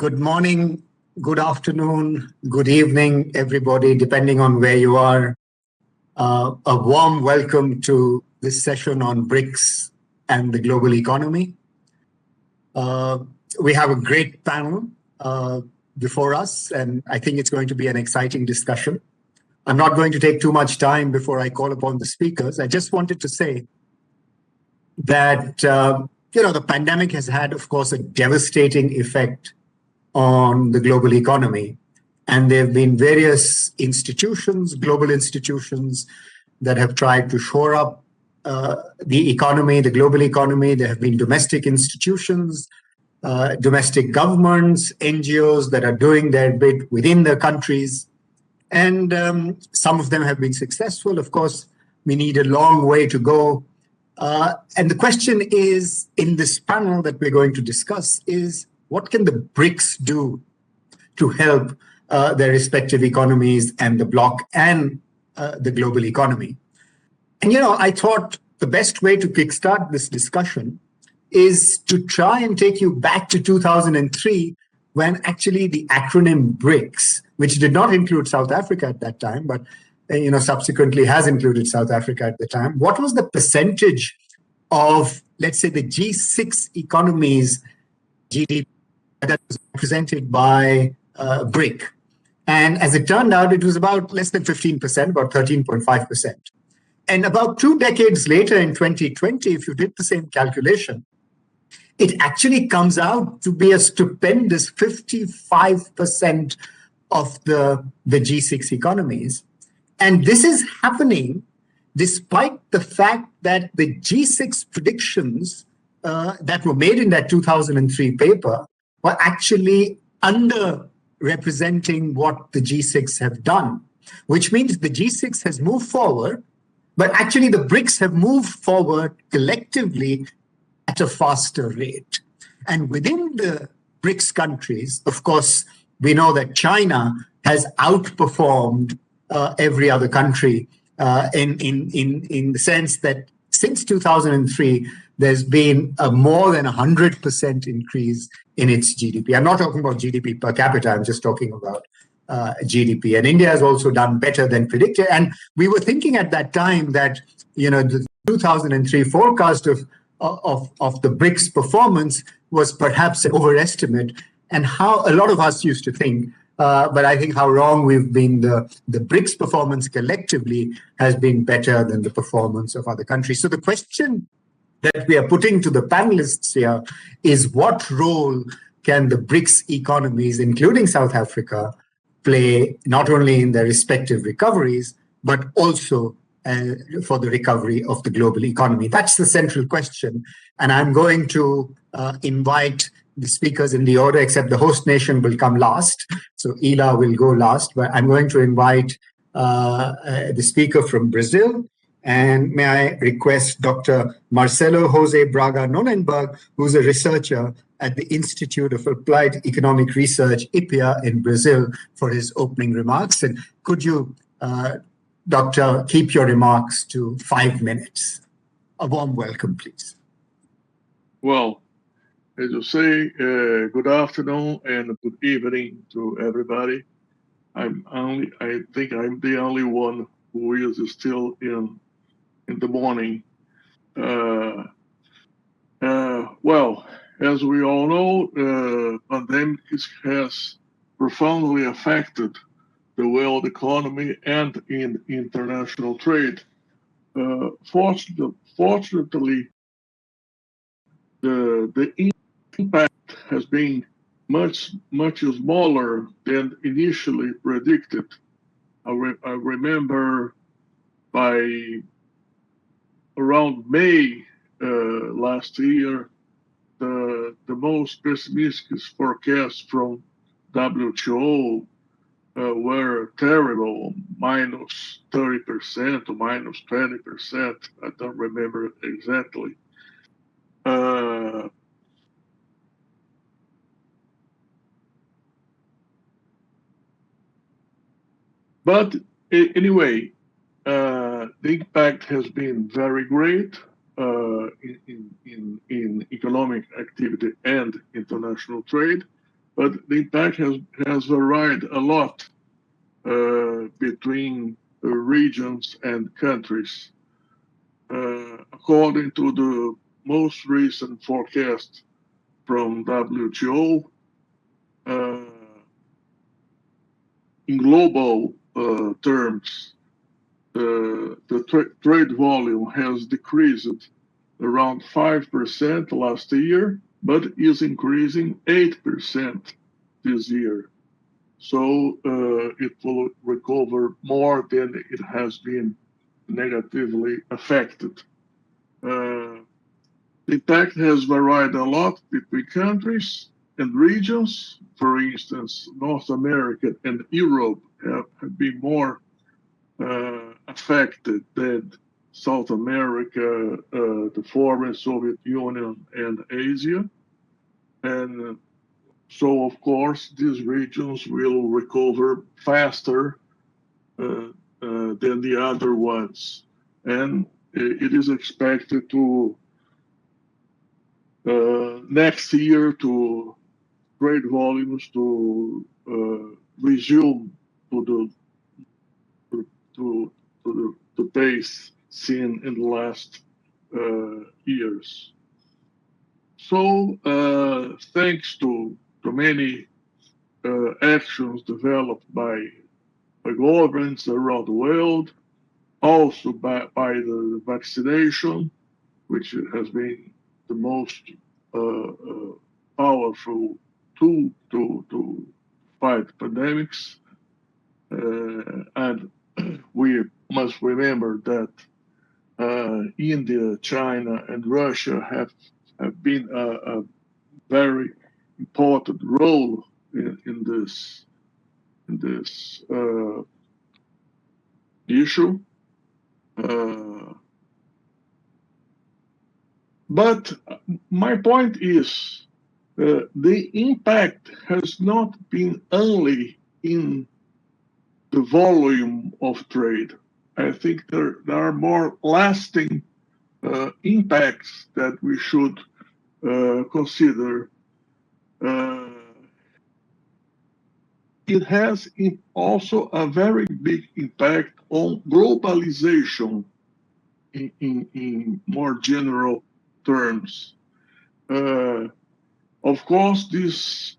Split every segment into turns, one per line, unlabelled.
Good morning, good afternoon, good evening, everybody, depending on where you are. A warm welcome to this session on BRICS and the global economy. We have a great panel before us, and I think it's going to be an exciting discussion. I'm not going to take too much time before I call upon the speakers. I just wanted to say that, the pandemic has had, of course, a devastating effect on the global economy. And there have been various institutions, global institutions, that have tried to shore up the economy, the global economy. There have been domestic institutions, domestic governments, NGOs that are doing their bit within their countries. And some of them have been successful. Of course, we need a long way to go. And the question is, in this panel that we're going to discuss, is what can the BRICS do to help their respective economies and the bloc and the global economy? And, I thought the best way to kickstart this discussion is to try and take you back to 2003, when actually the acronym BRICS, which did not include South Africa at that time, but subsequently has included South Africa at the time. What was the percentage of, let's say, the G6 economies GDP that was represented by BRIC? And as it turned out, it was about less than 15%, about 13.5%. And about 2 decades later, in 2020, if you did the same calculation, it actually comes out to be a stupendous 55% of the G6 economies. And this is happening despite the fact that the G6 predictions that were made in that 2003 paper were actually underrepresenting what the G6 have done, which means the G6 has moved forward, but actually the BRICS have moved forward collectively at a faster rate. And within the BRICS countries, of course, we know that China has outperformed every other country in the sense that since 2003, there's been a more than 100% increase in its GDP. I'm not talking about GDP per capita, I'm just talking about GDP. And India has also done better than predicted. And we were thinking at that time that, the 2003 forecast of the BRICS performance was perhaps an overestimate, and how a lot of us used to think, but I think how wrong we've been. The BRICS performance collectively has been better than the performance of other countries. So the question that we are putting to the panelists here is, what role can the BRICS economies, including South Africa, play not only in their respective recoveries, but also for the recovery of the global economy? That's the central question. And I'm going to invite the speakers in the order, except the host nation will come last. So Ila will go last, but I'm going to invite the speaker from Brazil. And may I request Dr. Marcelo Jose Braga Nonenberg, who's a researcher at the Institute of Applied Economic Research, IPEA, in Brazil, for his opening remarks. And could you, Doctor, keep your remarks to 5 minutes? A warm welcome, please.
Well, as you say, good afternoon and good evening to everybody. I think I'm the only one who is still in the morning. Well, as we all know, pandemic has profoundly affected the world economy and in international trade. Fortunately, the impact has been much smaller than initially predicted. I remember by around May last year, the most pessimistic forecasts from WTO were terrible, minus 30% or minus 20%. I don't remember exactly. But anyway, the impact has been very great in economic activity and international trade. but the impact has varied a lot between regions and countries. According to the most recent forecast from WTO, in global terms, the trade volume has decreased around 5% last year, but is increasing 8% this year. So it will recover more than it has been negatively affected. The impact has varied a lot between countries and regions. For instance, North America and Europe have been more affected than South America, the former Soviet Union, and Asia. And so, of course, these regions will recover faster than the other ones. And it is expected to next year to trade volumes to resume to the pace seen in the last years. So, thanks to many actions developed by governments around the world, also by the vaccination, which has been the most powerful tool to fight pandemics. And we must remember that India, China, and Russia have been a very important role in this issue. But my point is, the impact has not been only in the volume of trade. I think there are more lasting impacts that we should consider. It has also a very big impact on globalization in more general terms. Of course, this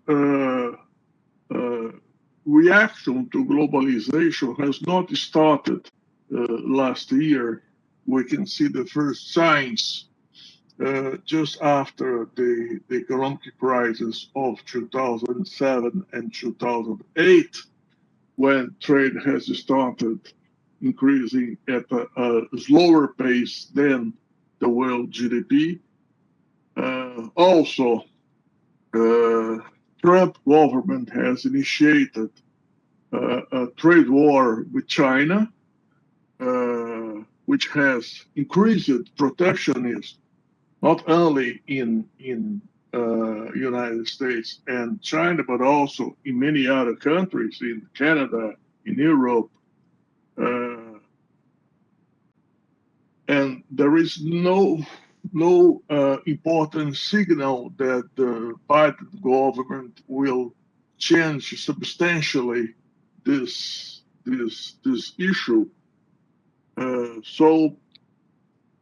reaction to globalization has not started last year. We can see the first signs just after the economic crisis of 2007 and 2008, when trade has started increasing at a slower pace than the world GDP. Also, Trump government has initiated a trade war with China, which has increased protectionism, not only in United States and China, but also in many other countries, in Canada, in Europe. And there is no important signal that the Biden government will change substantially this issue. So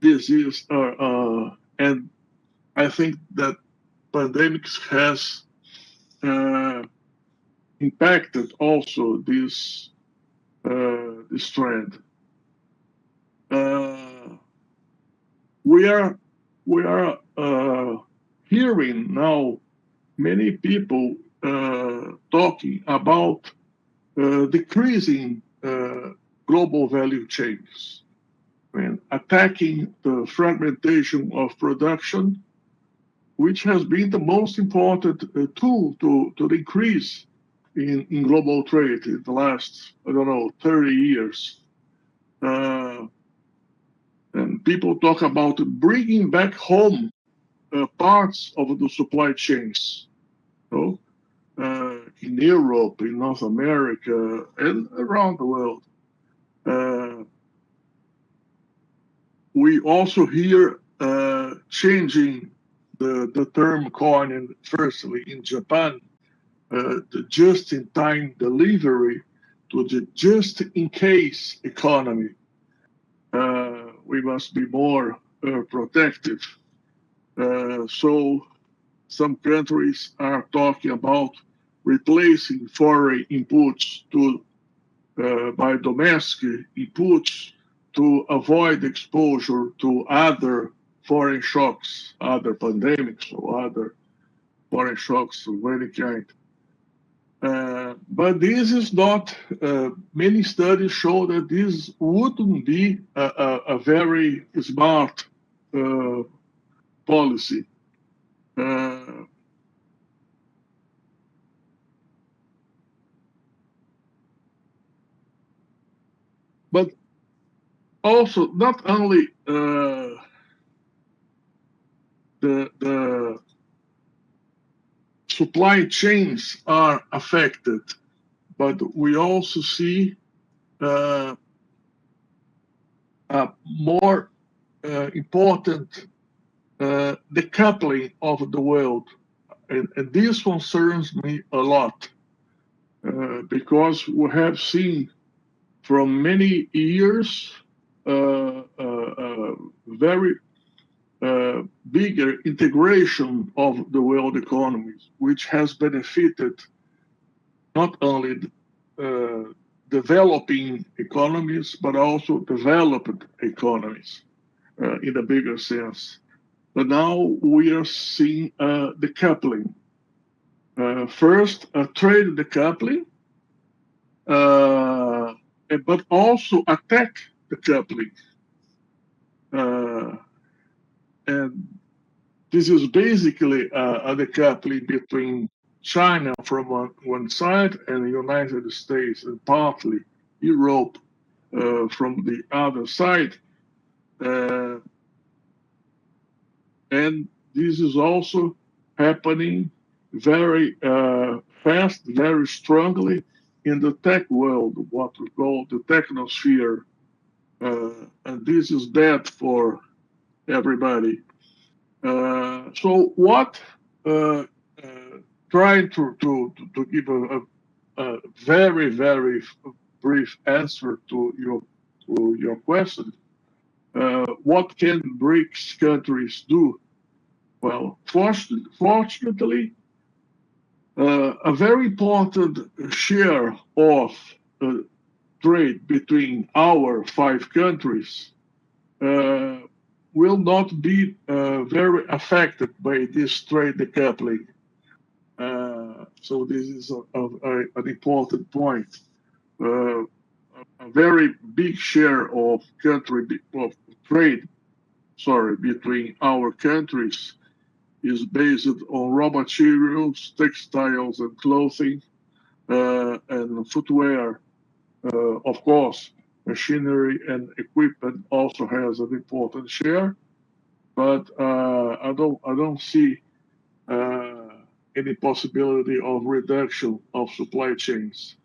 this is and I think that pandemics has impacted also this trend. We are hearing now many people talking about decreasing global value chains, and attacking the fragmentation of production, which has been the most important tool to increase in global trade in the last, 30 years. And people talk about bringing back home parts of the supply chains, in Europe, in North America, and around the world. We also hear changing the term coined firstly in Japan, the just-in-time delivery to the just-in-case economy. We must be more protective. So some countries are talking about replacing foreign inputs by domestic inputs to avoid exposure to other foreign shocks, other pandemics, or other foreign shocks of any kind. But this is not, many studies show that this wouldn't be a very smart policy. But also, not only the supply chains are affected, but we also see a more important decoupling of the world. And this concerns me a lot because we have seen from many years very bigger integration of the world economies, which has benefited not only developing economies, but also developed economies in a bigger sense. But now we are seeing decoupling. First, a trade decoupling, but also a tech decoupling. And this is basically a decoupling between China from one side and the United States and partly Europe from the other side. And this is also happening very fast, very strongly in the tech world, what we call the technosphere. And this is bad for everybody. So what, trying to give a very, very brief answer to your question, what can BRICS countries do? Well, fortunately, a very important share of trade between our 5 countries will not be very affected by this trade decoupling. So this is an important point. A very big share of trade between our countries is based on raw materials, textiles and clothing, and footwear. Of course, machinery and equipment also has an important share, but I don't see any possibility of reduction of supply chains.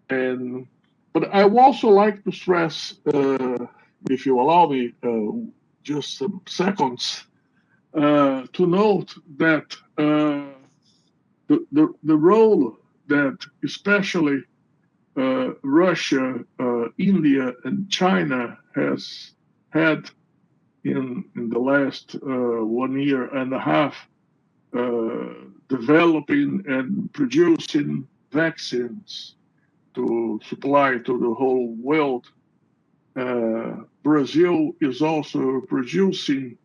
But I would also like to stress, if you allow me, just some seconds, to note that the role that especially Russia, India, and China has had in the last 1 year and a half developing and producing vaccines to supply to the whole world. Brazil is also producing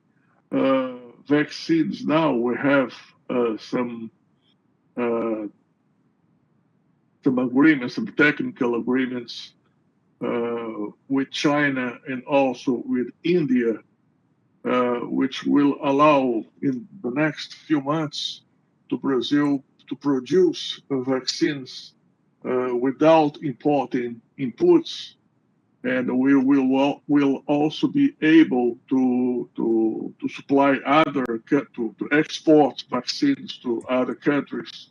vaccines now. We have some agreements, some technical agreements with China and also with India, which will allow in the next few months to Brazil to produce vaccines without importing inputs, and we will also be able to supply to export vaccines to other countries.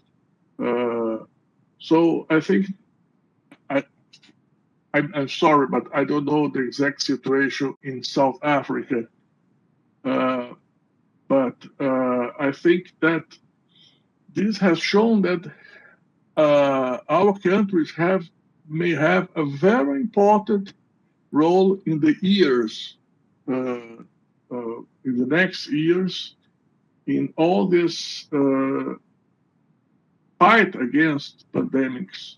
So I think I'm sorry, but I don't know the exact situation in South Africa. But I think that this has shown that our countries may have a very important role in the years, in the next years, in all this fight against pandemics,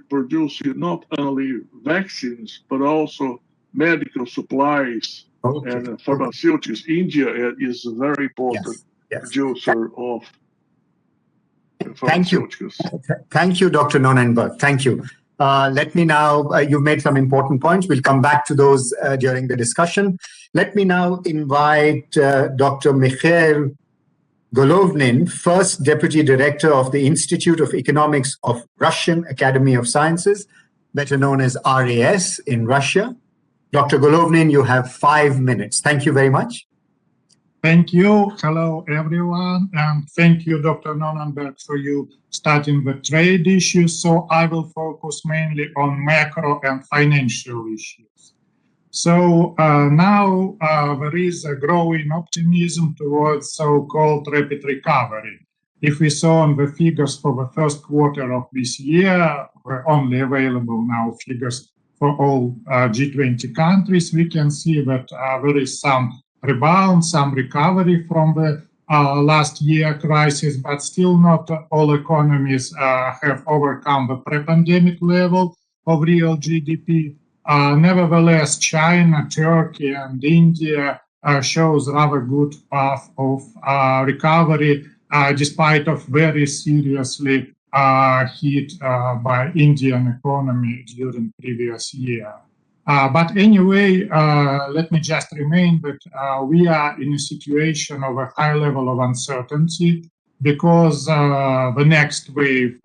producing not only vaccines, but also medical supplies and pharmaceuticals. India is a very important producer of pharmaceuticals.
Thank you, Dr. Nonenberg. Thank you. Let me now, you've made some important points. We'll come back to those during the discussion. Let me now invite Dr. Mikhail Golovnin, first Deputy Director of the Institute of Economics of Russian Academy of Sciences, better known as RAS in Russia. Dr. Golovnin, you have 5 minutes. Thank you very much.
Thank you. Hello, everyone. And thank you, Dr. Nonenberg, for you starting with trade issues. So I will focus mainly on macro and financial issues. So now there is a growing optimism towards so-called rapid recovery. If we saw on the figures for the first quarter of this year, we're only available now figures for all G20 countries, we can see that there is some rebound, some recovery from the last year crisis, but still not all economies have overcome the pre-pandemic level of real GDP. Nevertheless, China, Turkey, and India shows rather good path of recovery, despite of very seriously hit by Indian economy during previous year. But anyway, let me just remind that we are in a situation of a high level of uncertainty because the next wave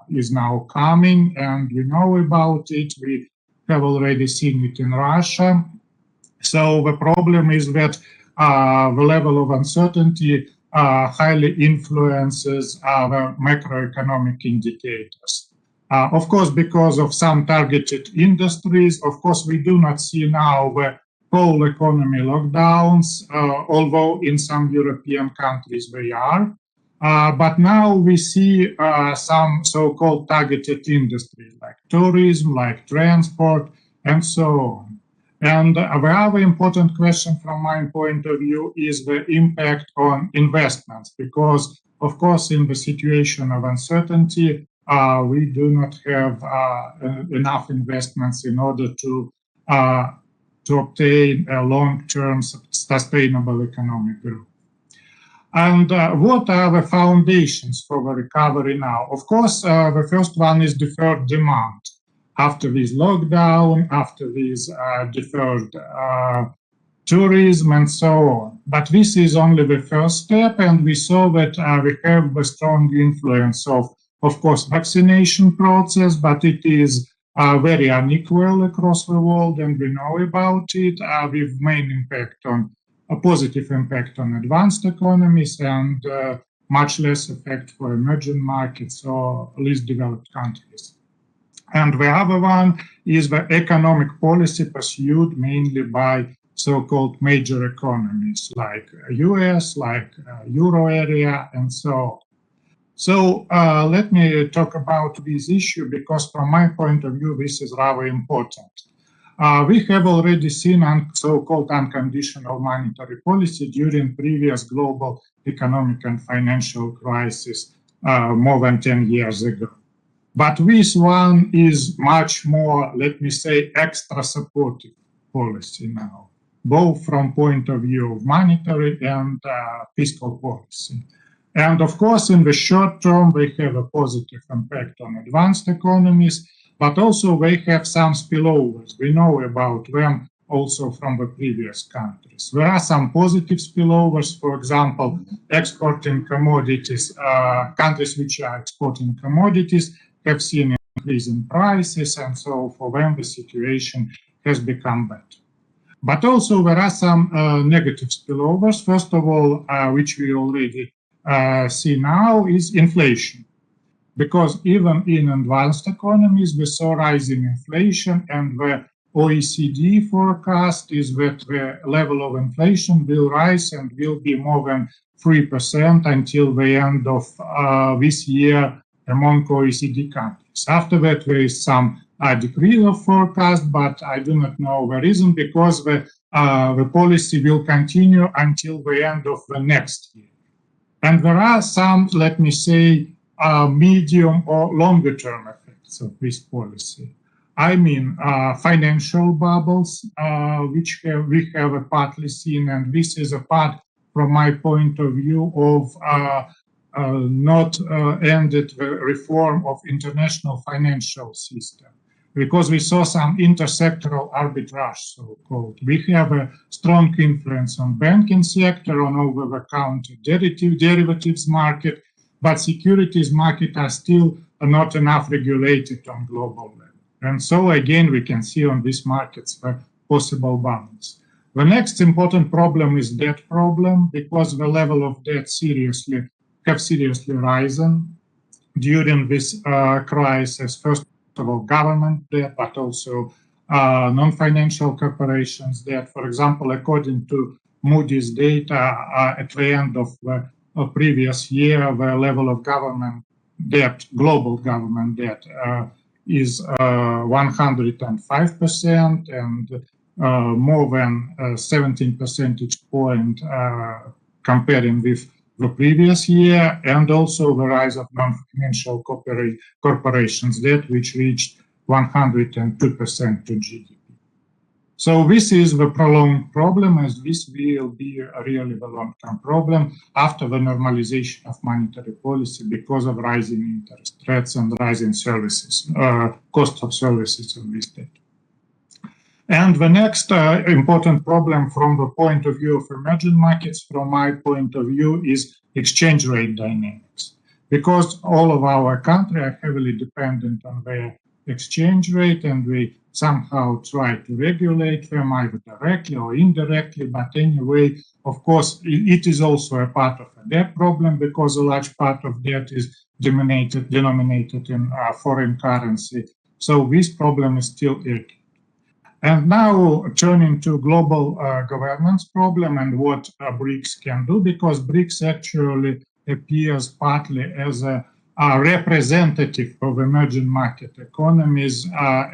is now coming, and we know about it. We have already seen it in Russia. So the problem is that the level of uncertainty highly influences our macroeconomic indicators. Of course, because of some targeted industries, of course, we do not see now the whole economy lockdowns, although in some European countries they are. But now we see some so-called targeted industries like tourism, like transport, and so on. And the other important question from my point of view is the impact on investments, because, of course, in the situation of uncertainty, we do not have enough investments in order to obtain a long-term sustainable economic growth. And what are the foundations for the recovery now? Of course, the first one is deferred demand. After this lockdown, after this deferred tourism and so on. But this is only the first step, and we saw that we have the strong influence of course, vaccination process, but it is very unequal across the world, and we know about it, with main impact on a positive impact on advanced economies and much less effect for emerging markets or least developed countries. And the other one is the economic policy pursued mainly by so-called major economies like US, like Euro area, and so on. So let me talk about this issue because from my point of view, this is rather important. We have already seen so-called unconditional monetary policy during previous global economic and financial crisis more than 10 years ago. But this one is much more, let me say, extra supportive policy now, both from point of view of monetary and fiscal policy. And of course, in the short term, they have a positive impact on advanced economies, but also they have some spillovers. We know about them also from the previous countries. There are some positive spillovers, for example, exporting commodities, countries which are exporting commodities have seen an increase in prices, and so for them the situation has become better. But also there are some negative spillovers. First of all, which we already see now is inflation. Because even in advanced economies, we saw rising inflation, and the OECD forecast is that the level of inflation will rise and will be more than 3% until the end of this year among OECD countries. After that, there is some decrease of forecast, but I do not know the reason, because the policy will continue until the end of the next year. And there are some, let me say, medium or longer term effects of this policy. I mean, financial bubbles, which we have partly seen, and this is a part, from my point of view, of not ended the reform of international financial system, because we saw some intersectoral arbitrage, so-called. We have a strong influence on banking sector, on over-the-counter derivatives market, but securities market are still not enough regulated on global level. And so again, we can see on these markets the possible balance. The next important problem is debt problem, because the level of debt have seriously risen during this crisis. First of all, government debt, but also non-financial corporations debt. For example, according to Moody's data, at the end of the previous year, the level of government debt, global government debt, is 105%, and more than 17 percentage point comparing with the previous year, and also the rise of non-financial corporations debt, which reached 102% to GDP. So this is the prolonged problem, as this will be really the long-term problem after the normalization of monetary policy, because of rising interest rates and rising services, cost of services of this debt. And the next important problem from the point of view of emerging markets, from my point of view, is exchange rate dynamics. Because all of our countries are heavily dependent on their exchange rate, and we somehow try to regulate them either directly or indirectly. But anyway, of course, it is also a part of a debt problem, because a large part of debt is denominated in foreign currency. So this problem is still active. And now turning to global governance problem and what BRICS can do, because BRICS actually appears partly as a representative of emerging market economies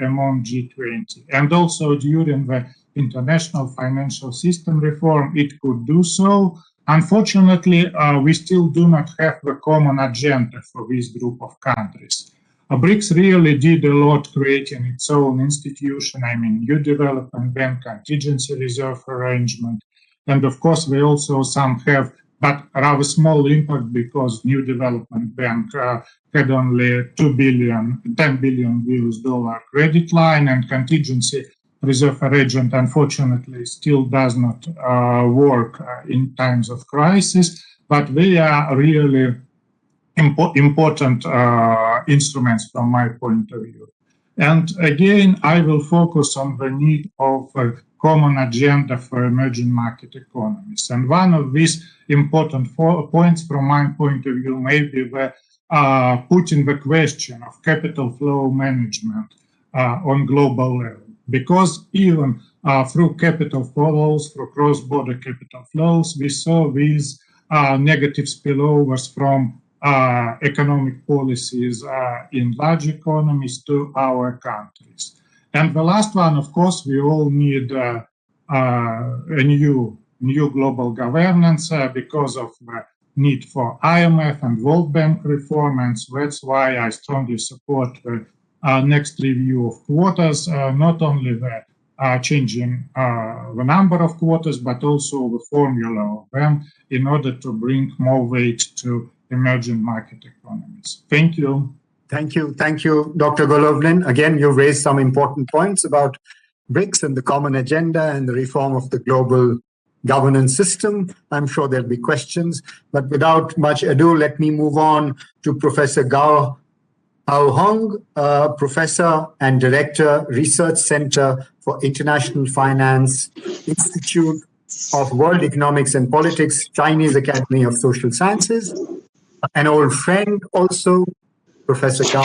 among G20. And also during the international financial system reform, it could do so. Unfortunately, we still do not have the common agenda for this group of countries. BRICS really did a lot creating its own institution, I mean, New Development Bank, contingency reserve arrangement. And of course, we also some have, but rather small impact, because New Development Bank had only 10 billion US dollar credit line, and contingency reserve arrangement, unfortunately, still does not work in times of crisis, but they are really important instruments from my point of view. And again, I will focus on the need of a common agenda for emerging market economies. And one of these important points from my point of view may be the putting the question of capital flow management on global level. Because even through capital flows, through cross-border capital flows, we saw these negative spillovers from economic policies in large economies to our countries. And the last one, of course, we all need a new global governance because of the need for IMF and World Bank reform, and so that's why I strongly support the next review of quotas, not only the changing the number of quotas, but also the formula of them, in order to bring more weight to emerging market economies. Thank you.
Thank you, Dr. Golovlin. Again, you raised some important points about BRICS and the common agenda and the reform of the global governance system. I'm sure there'll be questions, but without much ado, let me move on to Professor Gao Haihong, Professor and Director, Research Center for International Finance, Institute of World Economics and Politics, Chinese Academy of Social Sciences. An old friend also, Professor Gao.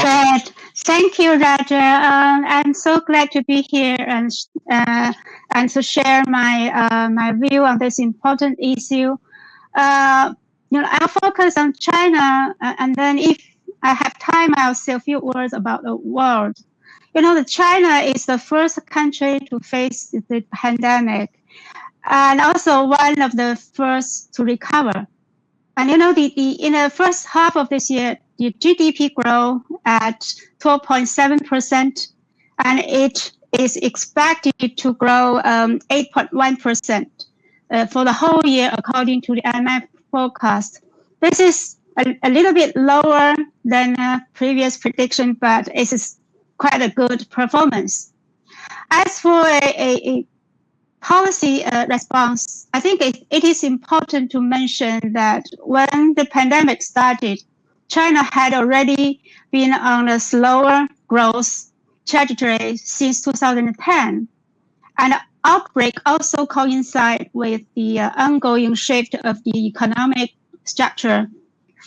Thank you, Roger. I'm so glad to be here and to share my view on this important issue. I'll focus on China, and then if I have time, I'll say a few words about the world. China is the first country to face the pandemic, and also one of the first to recover. And in the first half of this year, the GDP grew at 12.7%, and it is expected to grow 8.1% for the whole year, according to the IMF forecast. This is a little bit lower than previous prediction, but it is quite a good performance. As for a policy response, I think it is important to mention that when the pandemic started, China had already been on a slower growth trajectory since 2010. And the outbreak also coincided with the ongoing shift of the economic structure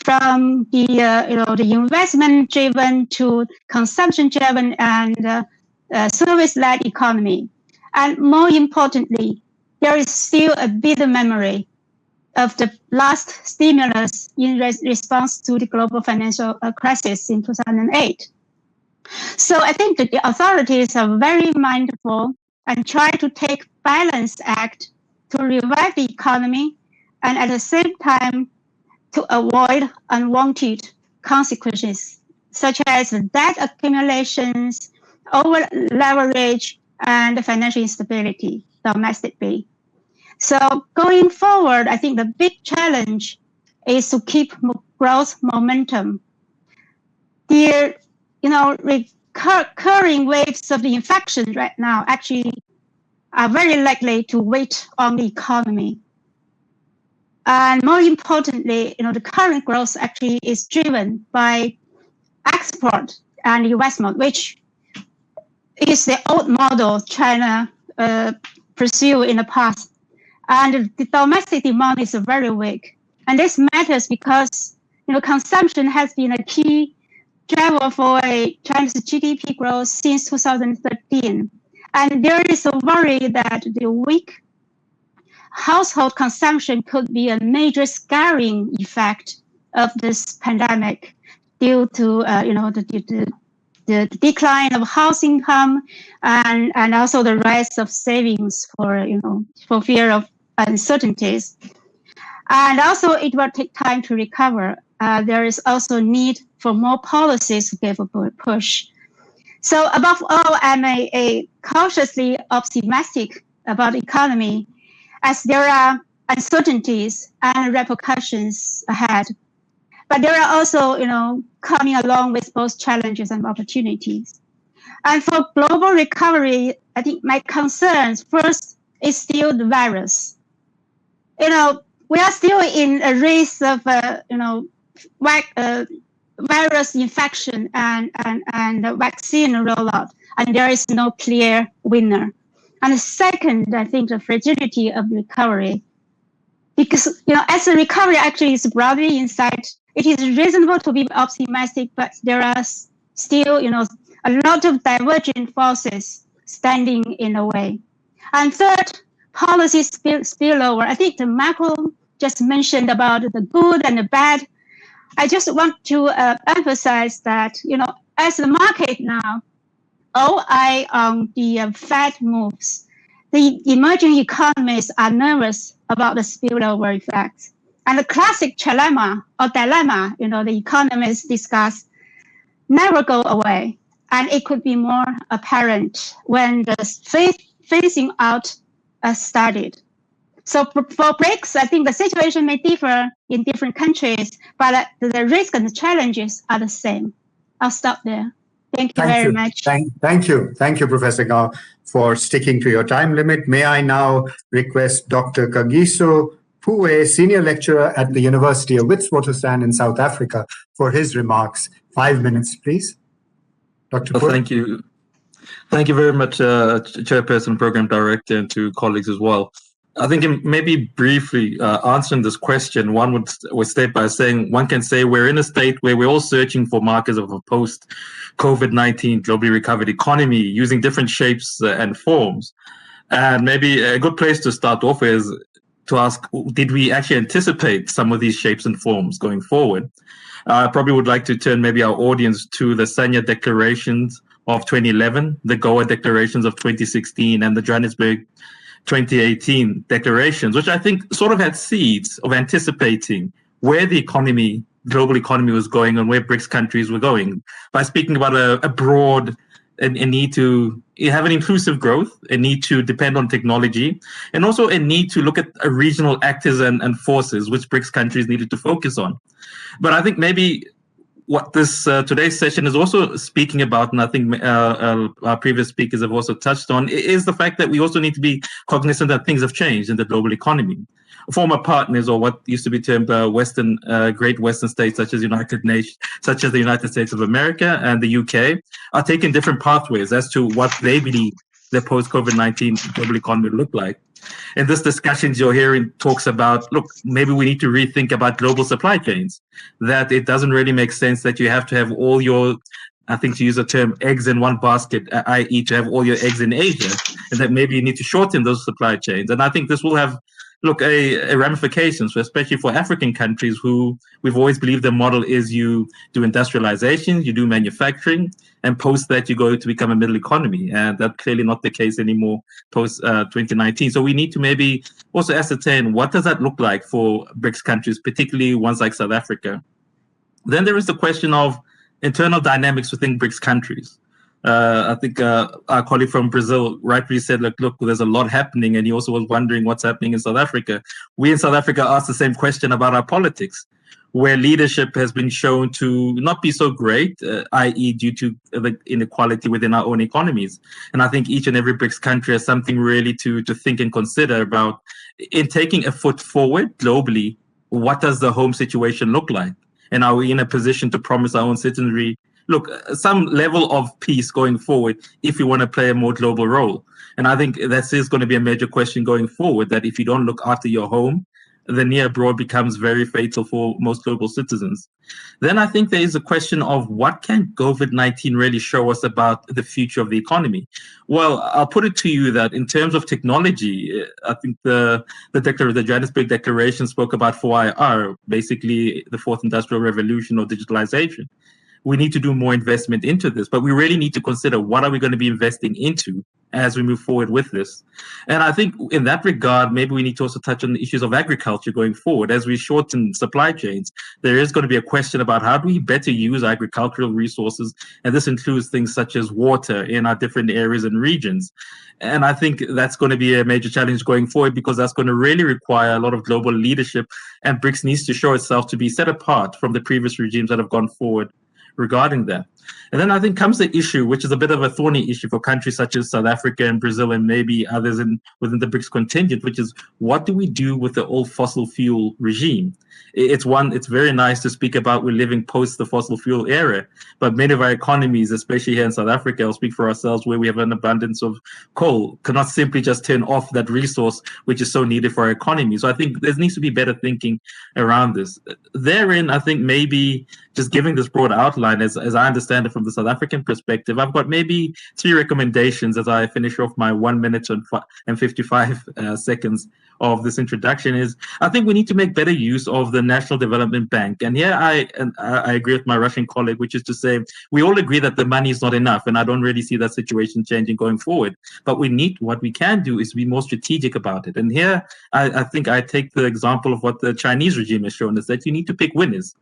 from the investment-driven to consumption-driven and service-led economy. And more importantly, there is still a bitter memory of the last stimulus in response to the global financial crisis in 2008. So I think that the authorities are very mindful and try to take balanced act to revive the economy and at the same time to avoid unwanted consequences, such as debt accumulations, over leverage, and financial instability domestically. So going forward, I think the big challenge is to keep growth momentum. The recurring waves of the infection right now actually are very likely to weight on the economy. And more importantly, the current growth actually is driven by export and investment, which is the old model China pursued in the past. And the domestic demand is very weak. And this matters because consumption has been a key driver for China's GDP growth since 2013. And there is a worry that the weak household consumption could be a major scarring effect of this pandemic due to the decline of house income and also the rise of savings for fear of uncertainties. And also it will take time to recover. There is also need for more policies to give a push. So above all, I'm cautiously optimistic about the economy as there are uncertainties and repercussions ahead. But there are also, coming along with both challenges and opportunities. And for global recovery, I think my concerns first is still the virus. We are still in a race of, virus infection and vaccine rollout, and there is no clear winner. And second, I think the fragility of recovery, because as the recovery actually is broadly in sight, it is reasonable to be optimistic, but there are still a lot of divergent forces standing in the way. And third, policy spillover. I think the Macro just mentioned about the good and the bad. I just want to emphasize that as the market now all eye on the Fed moves, the emerging economies are nervous about the spillover effects. And the classic dilemma, the economists discuss, never go away. And it could be more apparent when the phasing out started. So for BRICS, I think the situation may differ in different countries, but the risks and the challenges are the same. I'll stop there. Thank you very much.
Thank you, Professor Gao, for sticking to your time limit. May I now request Dr. Kagiso Pue, Senior Lecturer at the University of Witwatersrand in South Africa, for his remarks. 5 minutes, please. Dr. Pue.
Thank you. Thank you very much, Chairperson, Program Director, and to colleagues as well. I think maybe briefly answering this question, one would state by saying, one can say we're in a state where we're all searching for markers of a post-COVID-19 globally recovered economy using different shapes and forms. And maybe a good place to start off is to ask, did we actually anticipate some of these shapes and forms going forward? I probably would like to turn maybe our audience to the Sanya Declarations of 2011, the Goa Declarations of 2016, and the Johannesburg 2018 declarations, which I think sort of had seeds of anticipating where the economy, global economy was going and where BRICS countries were going by speaking about a broad a need to have an inclusive growth, a need to depend on technology, and also a need to look at regional actors and forces which BRICS countries needed to focus on. But I think maybe what this today's session is also speaking about, and I think our previous speakers have also touched on, is the fact that we also need to be cognizant that things have changed in the global economy. Former partners, or what used to be termed Western, great Western states, such as the United States of America and the UK, are taking different pathways as to what they believe the post-COVID-19 global economy will look like. In this discussions you're hearing talks about, look, maybe we need to rethink about global supply chains, that it doesn't really make sense that you have to have all your, I think to use the term, eggs in one basket, i.e. to have all your eggs in Asia, and that maybe you need to shorten those supply chains. And I think this will have, look, a ramifications, especially for African countries who we've always believed the model is you do industrialization, you do manufacturing, and post that you go to become a middle economy. And that's clearly not the case anymore post 2019. So we need to maybe also ascertain what does that look like for BRICS countries, particularly ones like South Africa. Then there is the question of internal dynamics within BRICS countries. I think our colleague from Brazil rightly said, look, there's a lot happening, and he also was wondering what's happening in South Africa. We in South Africa asked the same question about our politics, where leadership has been shown to not be so great, i.e. due to the inequality within our own economies. And I think each and every BRICS country has something really to think and consider about in taking a foot forward globally. What does the home situation look like? And are we in a position to promise our own citizenry, look, some level of peace going forward if you want to play a more global role? And I think that is going to be a major question going forward, that if you don't look after your home, the near abroad becomes very fatal for most global citizens. Then I think there is a question of what can COVID-19 really show us about the future of the economy? Well, I'll put it to you that in terms of technology, I think the Johannesburg Declaration spoke about 4IR, basically the fourth industrial revolution or digitalization. We need to do more investment into this, but we really need to consider what are we going to be investing into as we move forward with this. And I think in that regard, maybe we need to also touch on the issues of agriculture going forward. As we shorten supply chains, there is going to be a question about how do we better use agricultural resources, and this includes things such as water in our different areas and regions. And I think that's going to be a major challenge going forward, because that's going to really require a lot of global leadership, and BRICS needs to show itself to be set apart from the previous regimes that have gone forward regarding that. And then I think comes the issue, which is a bit of a thorny issue for countries such as South Africa and Brazil and maybe others within the BRICS contingent, which is what do we do with the old fossil fuel regime? It's very nice to speak about we're living post the fossil fuel era, but many of our economies, especially here in South Africa, I'll speak for ourselves, where we have an abundance of coal, cannot simply just turn off that resource which is so needed for our economy. So I think there needs to be better thinking around this. Therein, I think maybe just giving this broad outline, as I understand it from the South African perspective, I've got maybe 3 recommendations as I finish off my 1 minute and 55 seconds of this introduction. Is I think we need to make better use of the National Development Bank. And here I agree with my Russian colleague, which is to say we all agree that the money is not enough, and I don't really see that situation changing going forward. But what we can do is be more strategic about it. And here I think I take the example of what the Chinese regime has shown us, that you need to pick winners.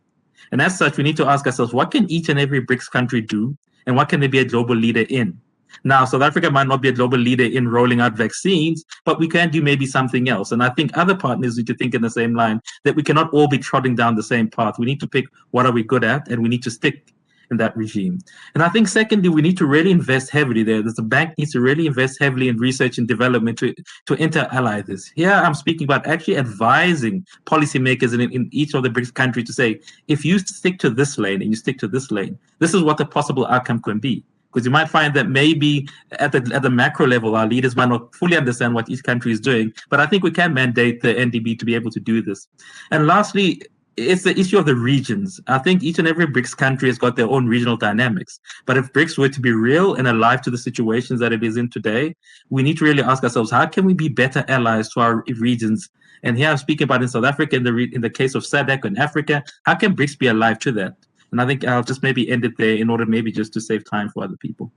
And as such, we need to ask ourselves, what can each and every BRICS country do, and what can they be a global leader in? Now, South Africa might not be a global leader in rolling out vaccines, but we can do maybe something else. And I think other partners need to think in the same line, that we cannot all be trotting down the same path. We need to pick what are we good at, and we need to stick in that regime. And I think secondly, we need to really invest heavily there. The bank needs to really invest heavily in research and development to inter-ally this. Here I'm speaking about actually advising policymakers in each of the BRICS countries to say, if you stick to this lane and you stick to this lane, this is what the possible outcome can be. Because you might find that maybe at the macro level, our leaders might not fully understand what each country is doing. But I think we can mandate the NDB to be able to do this. And lastly, it's the issue of the regions. I think each and every BRICS country has got their own regional dynamics. But if BRICS were to be real and alive to the situations that it is in today, we need to really ask ourselves, how can we be better allies to our regions? And here I'm speaking about in South Africa, in the case of SADC and Africa, how can BRICS be alive to that? And I think I'll just maybe end it there in order maybe just to save time for other people.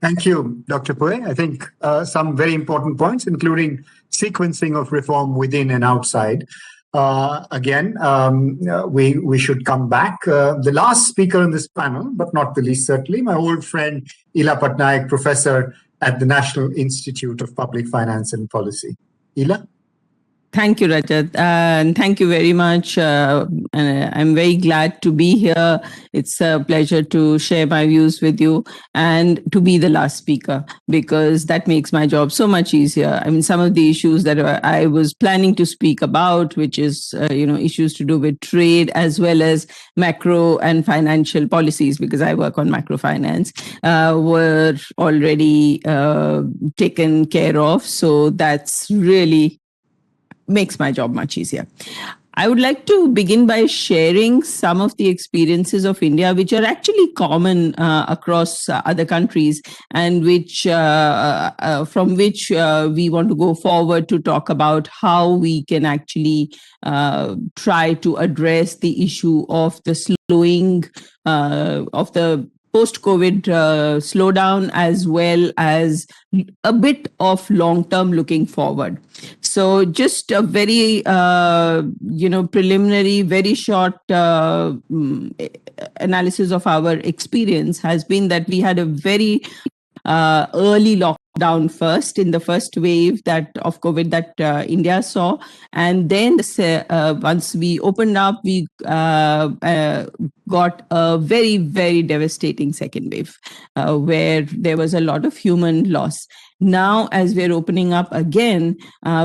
Thank you, Dr. Pue. I think some very important points, including sequencing of reform within and outside. Again, we should come back. The last speaker on this panel, but not the least certainly, my old friend Ila Patnaik, professor at the National Institute of Public Finance and Policy. Ila?
Thank you, Rajat, and thank you very much. I'm very glad to be here. It's a pleasure to share my views with you and to be the last speaker, because that makes my job so much easier. I mean, some of the issues that I was planning to speak about, which is, issues to do with trade as well as macro and financial policies, because I work on macrofinance, were already taken care of. So that's really makes my job much easier. I would like to begin by sharing some of the experiences of India, which are actually common across other countries, and which from which we want to go forward to talk about how we can actually try to address the issue of the slowing of the post-COVID slowdown, as well as a bit of long-term looking forward. So just a very, preliminary, very short analysis of our experience has been that we had a very early lockdown first in the first wave of COVID that India saw. And then once we opened up, we got a very, very devastating second wave where there was a lot of human loss. Now, as we're opening up again,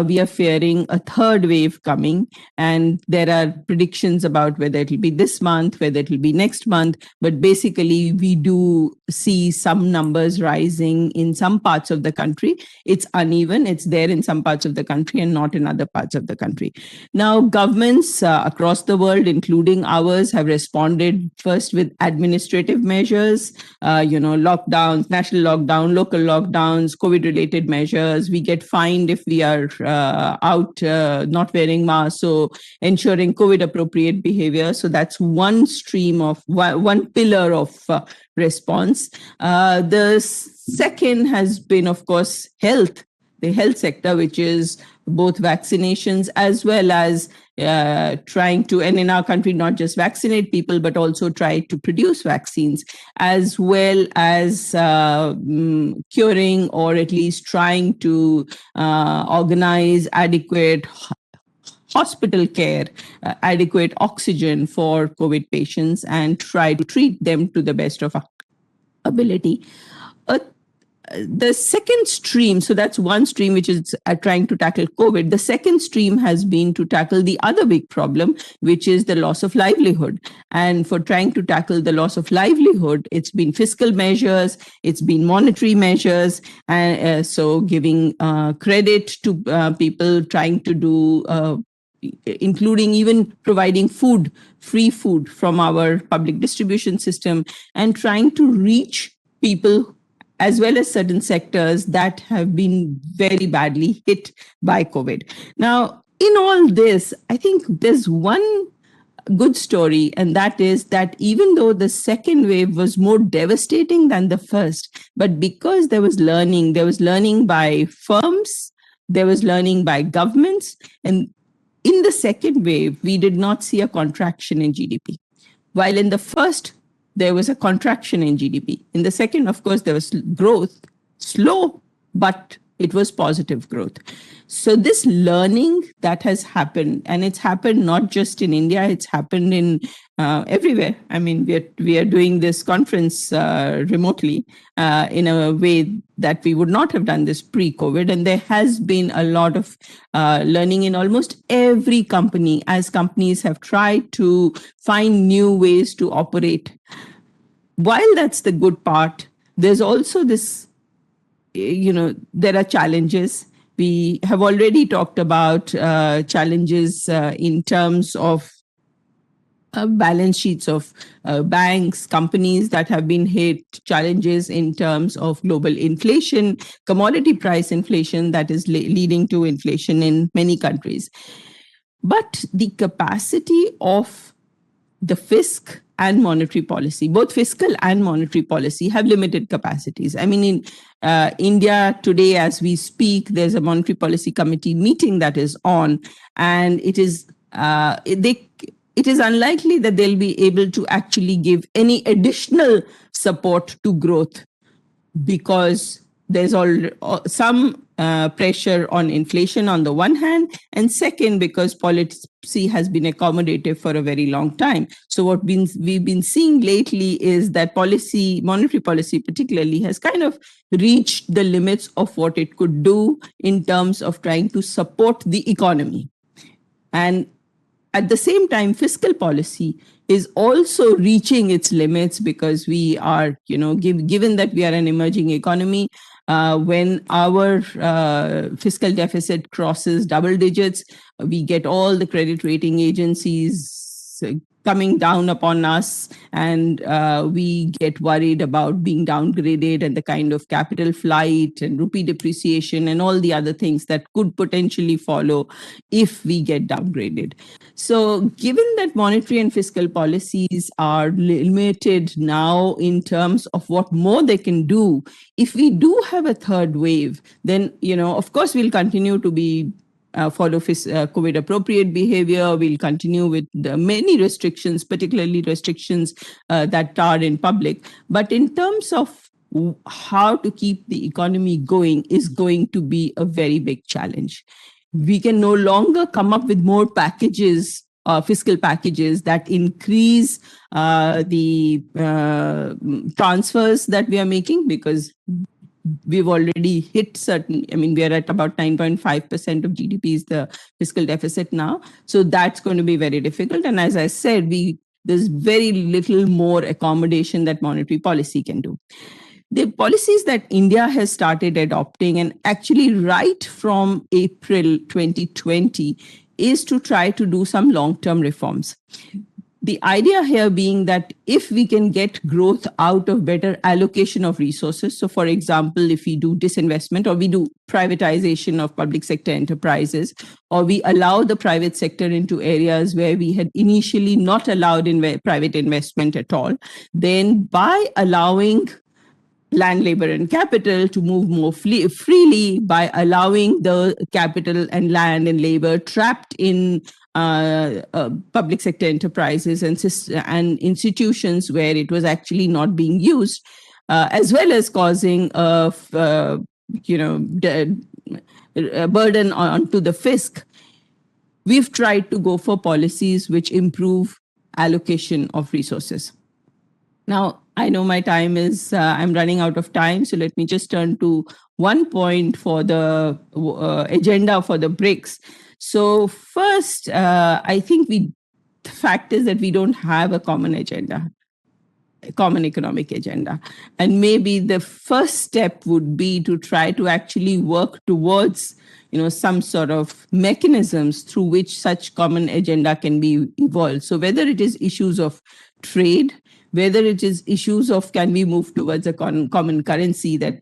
we are fearing a third wave coming, and there are predictions about whether it will be this month, whether it will be next month. But basically, we do see some numbers rising in some parts of the country. It's uneven. It's there in some parts of the country and not in other parts of the country. Now, governments across the world, including ours, have responded first with administrative measures, lockdowns, national lockdown, local lockdowns, COVID-related measures. We get fined if we are out not wearing masks, so ensuring COVID-appropriate behavior. So that's one stream of one pillar of response. The second has been, of course, the health sector, which is both vaccinations as well as trying to, and in our country, not just vaccinate people, but also try to produce vaccines, as well as curing or at least trying to organize adequate hospital care, adequate oxygen for COVID patients, and try to treat them to the best of our ability. The second stream, so that's one stream which is trying to tackle COVID. The second stream has been to tackle the other big problem, which is the loss of livelihood. And for trying to tackle the loss of livelihood, it's been fiscal measures, it's been monetary measures, and so giving credit to people trying to do including even providing food, free food from our public distribution system, and trying to reach people as well as certain sectors that have been very badly hit by COVID. Now, in all this, I think there's one good story, and that is that even though the second wave was more devastating than the first, but because there was learning by firms, there was learning by governments, and in the second wave, we did not see a contraction in GDP. While in the first, there was a contraction in GDP. In the second, of course, there was growth, slow, but it was positive growth. So this learning that has happened, and it's happened not just in India, it's happened in everywhere. I mean, we are doing this conference remotely in a way that we would not have done this pre-COVID. And there has been a lot of learning in almost every company, as companies have tried to find new ways to operate. While that's the good part, there's also this, there are challenges. We have already talked about challenges in terms of balance sheets of banks, companies that have been hit, challenges in terms of global inflation, commodity price inflation that is leading to inflation in many countries. But the capacity of the fisc and monetary policy, both fiscal and monetary policy, have limited capacities. I mean, in India today, as we speak, there's a monetary policy committee meeting that is on, and it is unlikely that they'll be able to actually give any additional support to growth, because there's some pressure on inflation on the one hand, and second, because policy has been accommodative for a very long time. So what we've been seeing lately is that monetary policy particularly, has kind of reached the limits of what it could do in terms of trying to support the economy. And at the same time, fiscal policy is also reaching its limits, because we are, given that we are an emerging economy, when our fiscal deficit crosses double digits, we get all the credit rating agencies coming down upon us, and we get worried about being downgraded, and the kind of capital flight and rupee depreciation and all the other things that could potentially follow if we get downgraded. So given that monetary and fiscal policies are limited now in terms of what more they can do, if we do have a third wave, then, of course, we'll continue to be follow COVID appropriate behavior. We'll continue with the many restrictions, particularly restrictions that are in public. But in terms of how to keep the economy going is going to be a very big challenge. We can no longer come up with more packages, fiscal packages that increase the transfers that we are making, because we've already hit we are at about 9.5% of GDP is the fiscal deficit now. So that's going to be very difficult. And as I said, there's very little more accommodation that monetary policy can do. The policies that India has started adopting, and actually right from April 2020, is to try to do some long-term reforms. The idea here being that if we can get growth out of better allocation of resources, so for example, if we do disinvestment or we do privatization of public sector enterprises, or we allow the private sector into areas where we had initially not allowed private investment at all, then by allowing land, labor, and capital to move more freely, by allowing the capital and land and labor trapped in public sector enterprises and institutions where it was actually not being used, as well as causing a burden onto the fisc, we've tried to go for policies which improve allocation of resources. Now, I know my time is, I'm running out of time, so let me just turn to one point for the agenda for the BRICS. So first, I think the fact is that we don't have a common agenda, a common economic agenda. And maybe the first step would be to try to actually work towards some sort of mechanisms through which such common agenda can be evolved. So whether it is issues of trade, whether it is issues of can we move towards a common currency that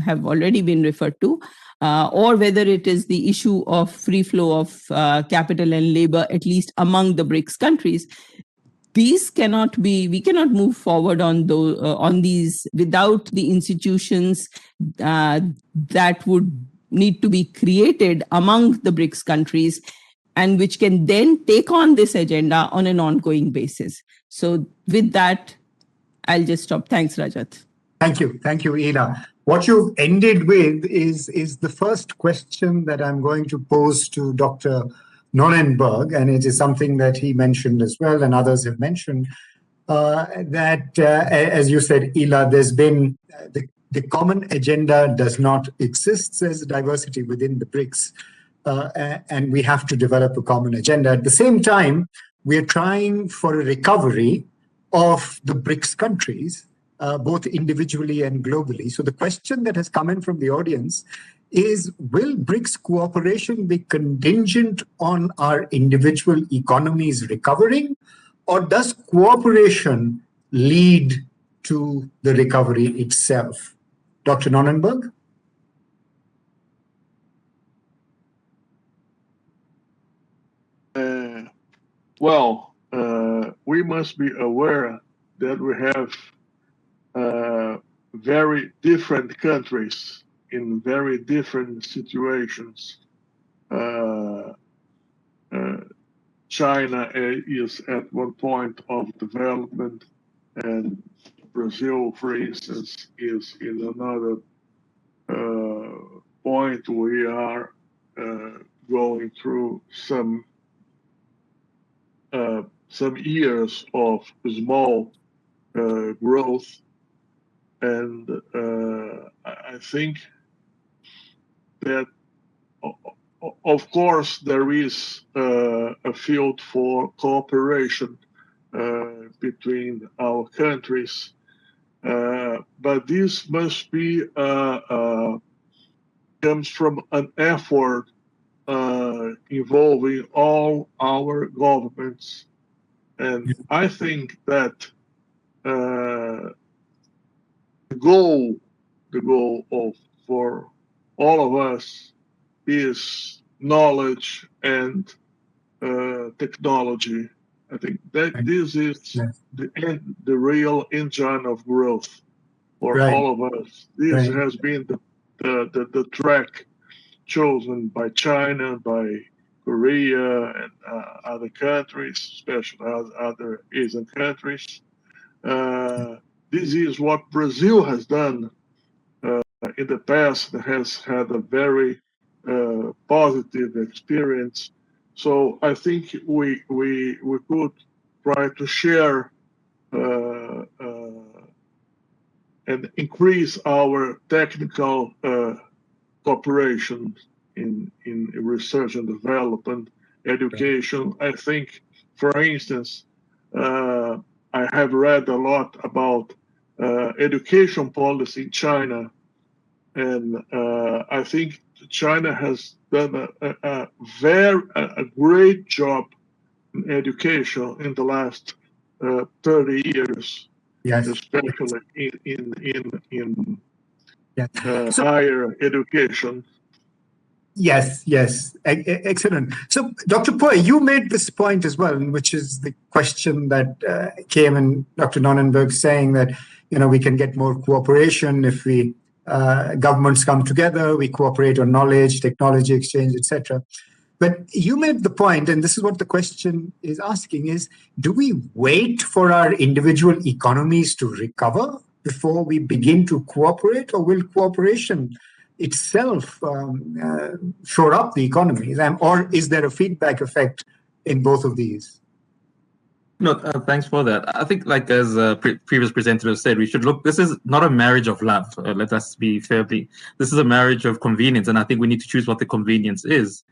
have already been referred to, or whether it is the issue of free flow of capital and labor, at least among the BRICS countries. We cannot move forward on these without the institutions that would need to be created among the BRICS countries, and which can then take on this agenda on an ongoing basis. So with that, I'll just stop. Thanks, Rajat.
Thank you, Ina. What you've ended with is the first question that I'm going to pose to Dr. Nonnenberg, and it is something that he mentioned as well, and others have mentioned, that, as you said, Ila, there's been the common agenda does not exist. There's diversity within the BRICS, and we have to develop a common agenda. At the same time, we are trying for a recovery of the BRICS countries, both individually and globally. So the question that has come in from the audience is, will BRICS cooperation be contingent on our individual economies recovering, or does cooperation lead to the recovery itself? Dr. Nonnenberg?
We must be aware that we have very different countries in very different situations. China is at one point of development, and Brazil, for instance, is in another point. We are going through some years of small growth, and I think that, of course, there is a field for cooperation between our countries, but this must be comes from an effort involving all our governments, and I think that the goal for all of us is knowledge and technology. I think that this is the real engine of growth for all of us. This has been the track chosen by China, by Korea, and other countries, especially other Asian countries. This is what Brazil has done in the past, has had a very positive experience. So I think we could try to share and increase our technical cooperation in research and development, education. I think, for instance, I have read a lot about education policy in China, and I think China has done a great job in education in the last 30 years, especially in higher education.
Yes, excellent. So, Dr. Poi, you made this point as well, which is the question that came in Dr. Nonnenberg saying that, we can get more cooperation if we governments come together, we cooperate on knowledge, technology exchange, etc. But you made the point, and this is what the question is asking, is do we wait for our individual economies to recover before we begin to cooperate, or will cooperation itself shore up the economies? Or is there a feedback effect in both of these?
No, thanks for that. I think, like as previous presenters said, we should look, this is not a marriage of love. Let us be fair. This is a marriage of convenience, and I think we need to choose what the convenience is.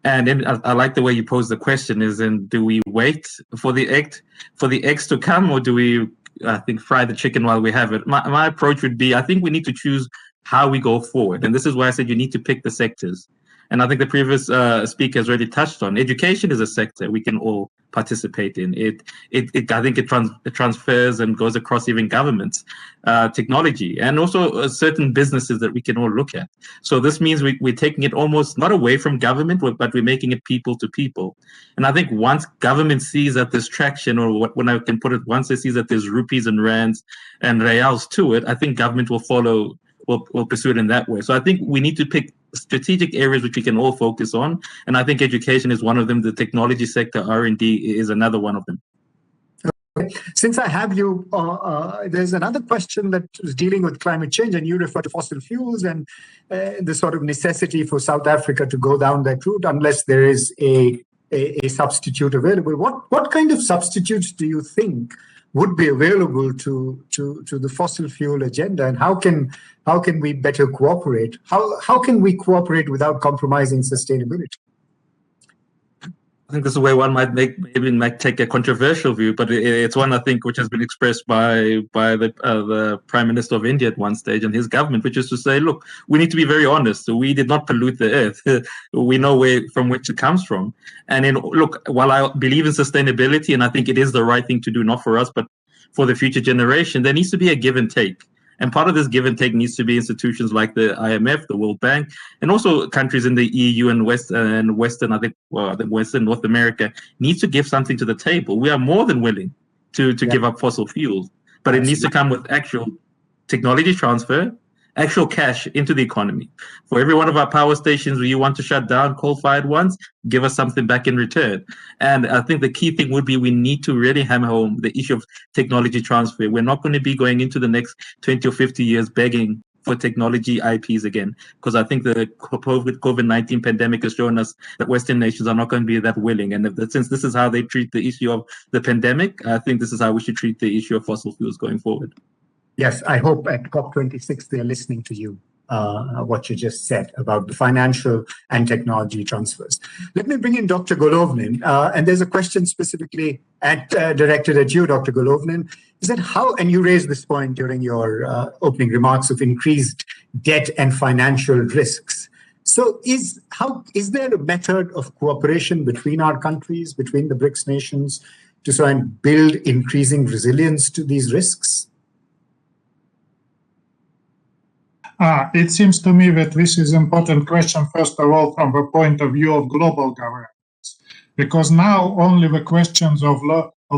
And then I like the way you pose the question is, do we wait for the eggs to come, or do we, I think, fry the chicken while we have it? My approach would be, I think we need to choose how we go forward. And this is why I said you need to pick the sectors. And I think the previous speaker has already touched on, education is a sector we can all participate in. I think it transfers and goes across even governments, technology, and also certain businesses that we can all look at. So this means we're taking it almost not away from government, but we're making it people to people. And I think once government sees that there's traction, or when I can put it, once they see that there's rupees and rands and reals to it, I think government will follow. We'll pursue it in that way. So I think we need to pick strategic areas which we can all focus on, and I think education is one of them. The technology sector, R&D, is another one of them.
Since I have you, there's another question that is dealing with climate change, and you refer to fossil fuels and the sort of necessity for South Africa to go down that route unless there is a substitute available. What kind of substitutes do you think would be available to the fossil fuel agenda, and how can we better cooperate? How can we cooperate without compromising sustainability?
I think this is where one might take a controversial view, but it's one I think which has been expressed by the Prime Minister of India at one stage and his government, which is to say, look, we need to be very honest. So we did not pollute the earth. We know from which it comes from. And look, while I believe in sustainability, and I think it is the right thing to do, not for us, but for the future generation, there needs to be a give and take. And part of this give and take needs to be institutions like the IMF, the World Bank, and also countries in the EU and Western, I think Western North America needs to give something to the table. We are more than willing to give up fossil fuels, but it needs to come with actual technology transfer, actual cash into the economy. For every one of our power stations where you want to shut down coal-fired ones, give us something back in return. And I think the key thing would be we need to really hammer home the issue of technology transfer. We're not going to be going into the next 20 or 50 years begging for technology IPs again, because I think the COVID-19 pandemic has shown us that Western nations are not going to be that willing. And since this is how they treat the issue of the pandemic, I think this is how we should treat the issue of fossil fuels going forward.
Yes, I hope at COP26 they're listening to you, what you just said about the financial and technology transfers. Let me bring in Dr. Golovnin, and there's a question specifically directed at you, Dr. Golovnin. Is that how, and you raised this point during your opening remarks of increased debt and financial risks. So is there a method of cooperation between our countries, between the BRICS nations, to try and build increasing resilience to these risks?
It seems to me that this is an important question, first of all, from the point of view of global governance, because now only the questions of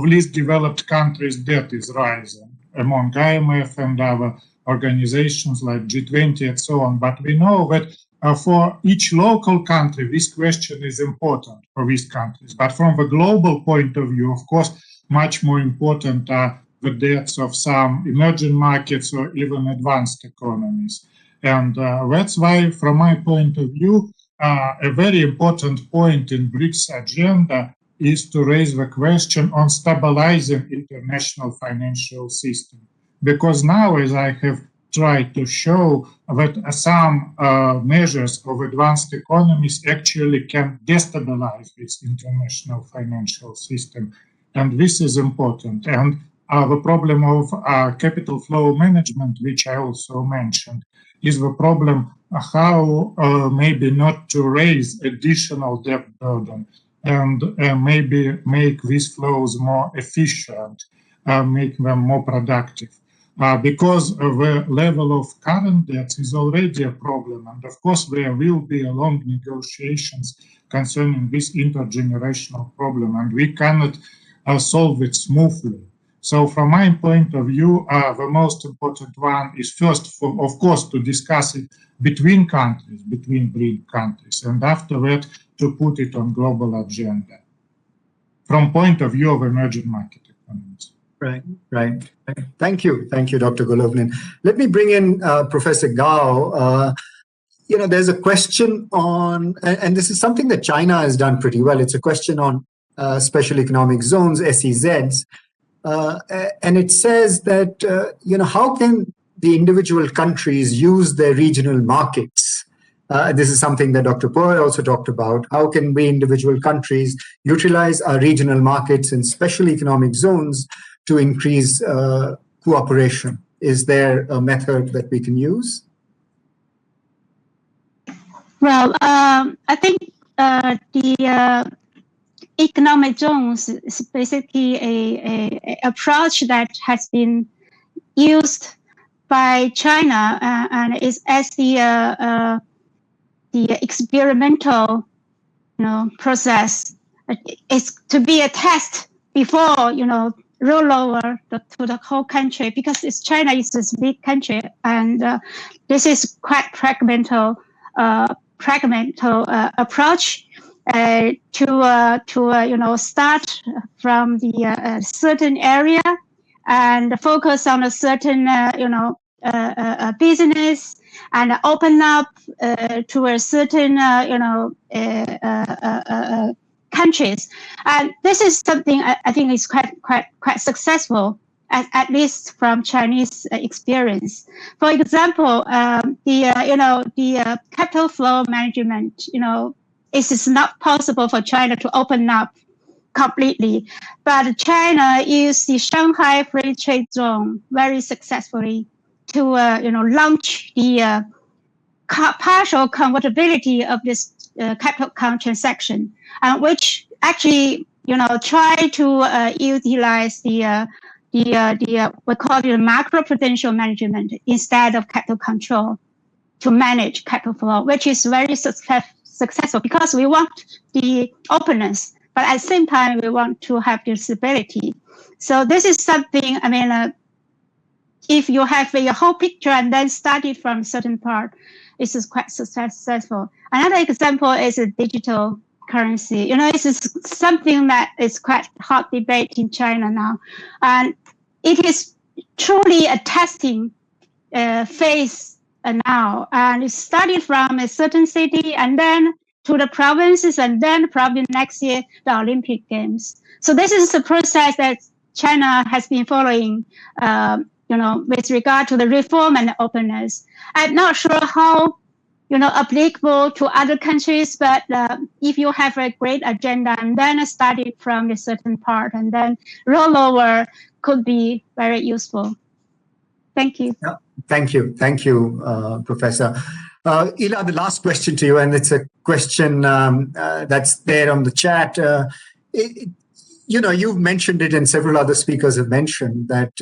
least developed countries' debt is rising among IMF and other organizations like G20 and so on. But we know that for each local country, this question is important for these countries. But from the global point of view, of course, much more important are the debts of some emerging markets or even advanced economies. And that's why, from my point of view, a very important point in BRICS agenda is to raise the question on stabilizing international financial system. Because now, as I have tried to show, that some measures of advanced economies actually can destabilize this international financial system. And this is important. And the problem of capital flow management, which I also mentioned, is the problem how maybe not to raise additional debt burden and maybe make these flows more efficient, make them more productive. Because the level of current debts is already a problem. And of course, there will be long negotiations concerning this intergenerational problem, and we cannot solve it smoothly. So from my point of view, the most important one is first, of course, to discuss it between countries, between BRICS countries, and after that, to put it on global agenda from point of view of emerging market economies.
Right. Thank you, Dr. Golovnin. Let me bring in Professor Gao. There's a question on, and this is something that China has done pretty well. It's a question on special economic zones, SEZs. And it says that, how can the individual countries use their regional markets? This is something that Dr. Poi also talked about. How can we individual countries utilize our regional markets in special economic zones to increase cooperation? Is there a method that we can use?
Well, I think the economic zones is basically a approach that has been used by China and is as the experimental process. It's to be a test before roll over to the whole country, because China is this big country, and this is quite fragmental approach to start from the certain area and focus on a certain business and open up to a certain countries. And this is something I think is quite successful, at least from Chinese experience. For example, the capital flow management, it is not possible for China to open up completely. But China used the Shanghai Free Trade Zone very successfully to launch the partial convertibility of this capital account transaction, which actually try to utilize the we call it macroprudential management instead of capital control to manage capital flow, which is very successful because we want the openness, but at the same time we want to have the stability. So this is something, if you have your whole picture and then study from a certain part, this is quite successful. Another example is a digital currency. This is something that is quite hot debate in China now. And it is truly a testing phase now. And it started from a certain city and then to the provinces and then probably next year, the Olympic Games. So this is the process that China has been following with regard to the reform and the openness. I'm not sure how, applicable to other countries, but if you have a great agenda and then study from a certain part and then roll over could be very useful. Thank you.
Yeah, thank you, Professor. Ila, the last question to you, and it's a question that's there on the chat. You've mentioned it and several other speakers have mentioned that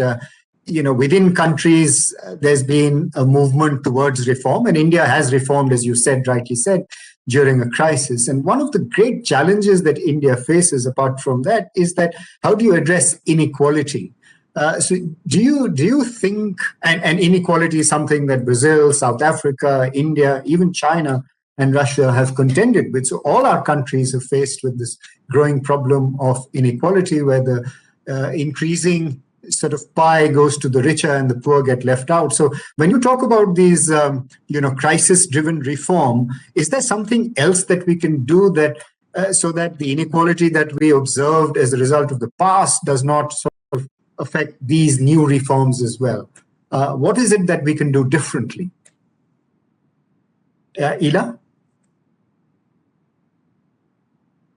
within countries, there's been a movement towards reform, and India has reformed, as you rightly said, during a crisis. And one of the great challenges that India faces, apart from that, is that how do you address inequality? So do you think, and inequality is something that Brazil, South Africa, India, even China and Russia have contended with. So all our countries are faced with this growing problem of inequality, where the increasing sort of pie goes to the richer and the poor get left out. So when you talk about these, crisis-driven reform, is there something else that we can do that so that the inequality that we observed as a result of the past does not sort of affect these new reforms as well? What is it that we can do differently? Ila?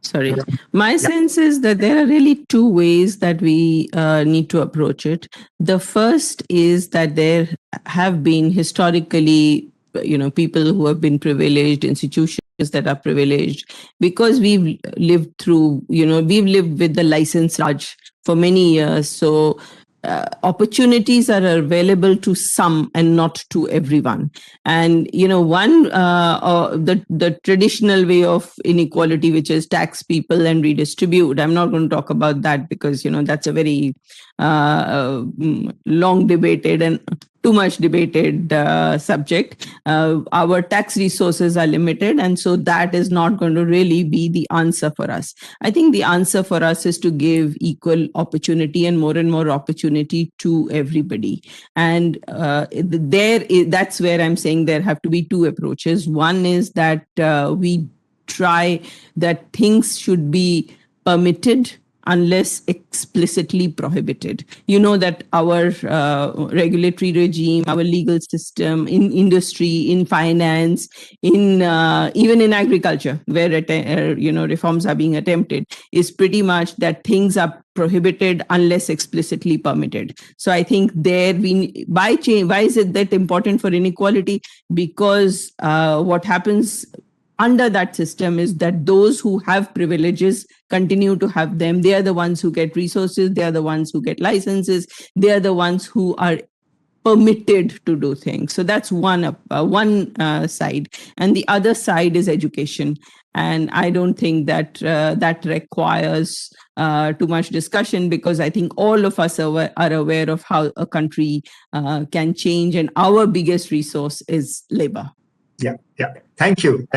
Sorry. My sense is that there are really two ways that we need to approach it. The first is that there have been historically, people who have been privileged, institutions that are privileged, because we've lived through, we've lived with the license Raj for many years. So opportunities are available to some and not to everyone. And the traditional way of inequality, which is tax people and redistribute, I'm not going to talk about that because that's a very long debated and too much debated subject. Our tax resources are limited, and so that is not going to really be the answer for us. I think the answer for us is to give equal opportunity and more opportunity to everybody. And that's where I'm saying there have to be two approaches. One is that we try that things should be permitted unless explicitly prohibited. That our regulatory regime, our legal system, in industry, in finance, in even in agriculture, where reforms are being attempted, is pretty much that things are prohibited unless explicitly permitted. So I think there why is it that important for inequality? Because what happens under that system is that those who have privileges continue to have them. They are the ones who get resources. They are the ones who get licenses. They are the ones who are permitted to do things. So that's one side. And the other side is education. And I don't think that that requires too much discussion, because I think all of us are aware of how a country can change. And our biggest resource is labor.
Yeah. Thank you,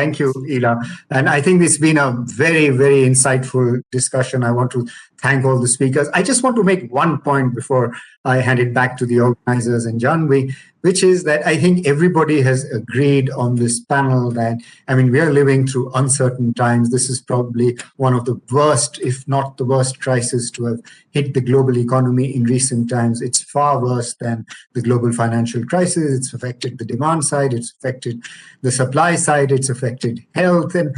Ila. And I think it's been a very, very insightful discussion. I want to thank all the speakers. I just want to make one point before I hand it back to the organizers and Janvi, which is that I think everybody has agreed on this panel that, we are living through uncertain times. This is probably one of the worst, if not the worst, crisis to have hit the global economy in recent times. It's far worse than the global financial crisis. It's affected the demand side. It's affected the supply supply side, it's affected health, and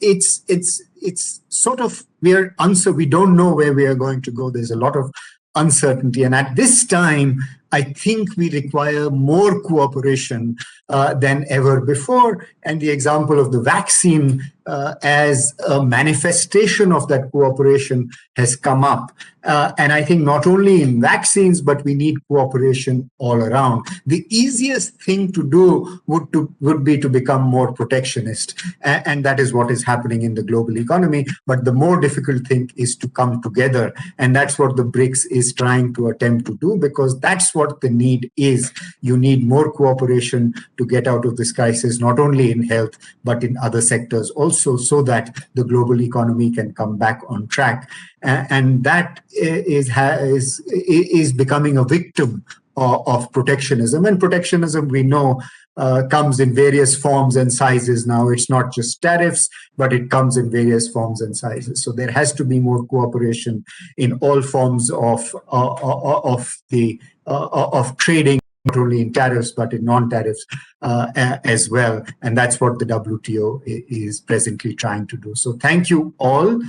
it's sort of, we don't know where we are going to go. There's a lot of uncertainty, and at this time, I think we require more cooperation than ever before. And the example of the vaccine as a manifestation of that cooperation has come up. And I think not only in vaccines, but we need cooperation all around. The easiest thing to do would be to become more protectionist. And that is what is happening in the global economy. But the more difficult thing is to come together. And that's what the BRICS is trying to attempt to do, because that's what the need is. You need more cooperation to get out of this crisis, not only in health, but in other sectors also, so that the global economy can come back on track. And that is becoming a victim of protectionism. And protectionism, we know, comes in various forms and sizes now. It's not just tariffs, but it comes in various forms and sizes. So there has to be more cooperation in all forms of trading, not only in tariffs, but in non-tariffs as well. And that's what the WTO is presently trying to do. So thank you all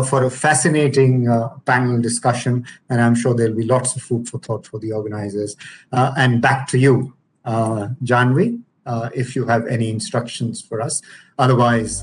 for a fascinating panel discussion. And I'm sure there'll be lots of food for thought for the organizers. And back to you, Janvi, if you have any instructions for us. Otherwise,